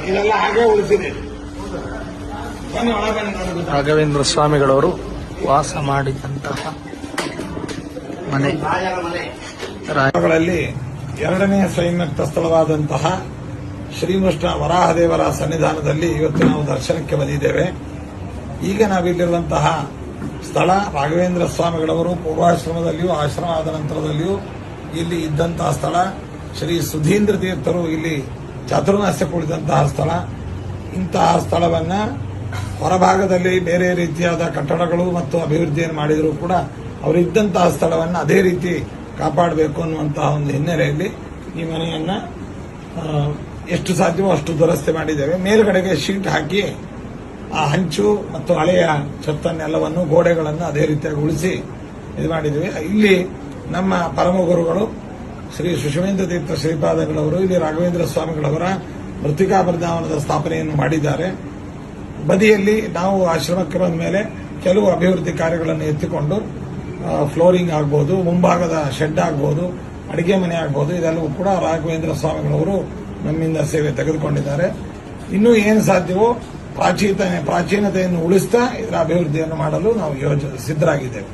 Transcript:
ಇದೆಲ್ಲ ಹಾಗೆ ಉಳಿಸಿದೆ. ರಾಘವೇಂದ್ರ ಸ್ವಾಮಿಗಳವರು ವಾಸ ಮಾಡಿದಂತಹ ಮನೆ ರಾಯಗಳಲ್ಲಿ ಎರಡನೇ ಸಂಯುಕ್ತ ಸ್ಥಳವಾದಂತಹ ಶ್ರೀಕೃಷ್ಣ ವರಾಹದೇವರ ಸನ್ನಿಧಾನದಲ್ಲಿ ಇವತ್ತು ನಾವು ದರ್ಶನಕ್ಕೆ ಬಂದಿದ್ದೇವೆ. ಈಗ ನಾವಿಲ್ಲಿರುವಂತಹ ಸ್ಥಳ ರಾಘವೇಂದ್ರ ಸ್ವಾಮಿಗಳವರು ಪೂರ್ವಾಶ್ರಮದಲ್ಲಿಯೂ ಆಶ್ರಮ ಆದ ನಂತರದಲ್ಲಿಯೂ ಇಲ್ಲಿ ಇದ್ದಂತಹ ಸ್ಥಳ. ಶ್ರೀ ಸುಧೀಂದ್ರ ತೀರ್ಥರು ಇಲ್ಲಿ ಚಾತುರ್ಮಾಸ್ಯ ಕುಳಿತಂತಹ ಸ್ಥಳ. ಇಂತಹ ಸ್ಥಳವನ್ನ ಹೊರಭಾಗದಲ್ಲಿ ಬೇರೆ ರೀತಿಯಾದ ಕಟ್ಟಡಗಳು ಮತ್ತು ಅಭಿವೃದ್ಧಿಯನ್ನು ಮಾಡಿದರೂ ಕೂಡ ಅವರಿದ್ದಂತಹ ಸ್ಥಳವನ್ನು ಅದೇ ರೀತಿ ಕಾಪಾಡಬೇಕು ಅನ್ನುವಂತಹ ಒಂದು ಹಿನ್ನೆಲೆಯಲ್ಲಿ ಈ ಮನೆಯನ್ನ ಎಷ್ಟು ಸಾಧ್ಯವೋ ಅಷ್ಟು ದುರಸ್ತಿ ಮಾಡಿದ್ದೇವೆ. ಮೇಲ್ಗಡೆಗೆ ಶೀಟ್ ಹಾಕಿ ಆ ಹಂಚು ಮತ್ತು ಹಳೆಯ ಛತ್ತನ್ನೆಲ್ಲವನ್ನು ಗೋಡೆಗಳನ್ನು ಅದೇ ರೀತಿಯಾಗಿ ಉಳಿಸಿ ಇದು ಮಾಡಿದ್ದೇವೆ. ಇಲ್ಲಿ ನಮ್ಮ ಪರಮ ಗುರುಗಳು ಶ್ರೀ ಸುಷಮೇಂದ್ರ ತೀರ್ಥ ಶ್ರೀಪಾದಗಳವರು ಇಲ್ಲಿ ರಾಘವೇಂದ್ರ ಸ್ವಾಮಿಗಳವರ ಮೃತ್ತಿಕಾ ಬೃಂದಾವನದ ಸ್ಥಾಪನೆಯನ್ನು ಮಾಡಿದ್ದಾರೆ. ಬದಿಯಲ್ಲಿ ನಾವು ಆಶ್ರಮಕ್ಕೆ ಬಂದ ಮೇಲೆ ಕೆಲವು ಅಭಿವೃದ್ಧಿ ಕಾರ್ಯಗಳನ್ನು ಎತ್ತಿಕೊಂಡು ಫ್ಲೋರಿಂಗ್ ಆಗ್ಬೋದು, ಮುಂಭಾಗದ ಶೆಡ್ ಆಗ್ಬೋದು, ಅಡಿಗೆ ಮನೆ ಆಗ್ಬೋದು, ಇದೆಲ್ಲವೂ ಕೂಡ ರಾಘವೇಂದ್ರ ಸ್ವಾಮಿಗಳವರು ನಮ್ಮಿಂದ ಸೇವೆ ತೆಗೆದುಕೊಂಡಿದ್ದಾರೆ. ಇನ್ನೂ ಏನು ಸಾಧ್ಯವೋ ಪ್ರಾಚೀನತೆಯನ್ನು ಉಳಿಸ್ತಾ ಇದರ ಅಭಿವೃದ್ಧಿಯನ್ನು ಮಾಡಲು ನಾವು ಸಿದ್ಧರಾಗಿದ್ದೇವೆ.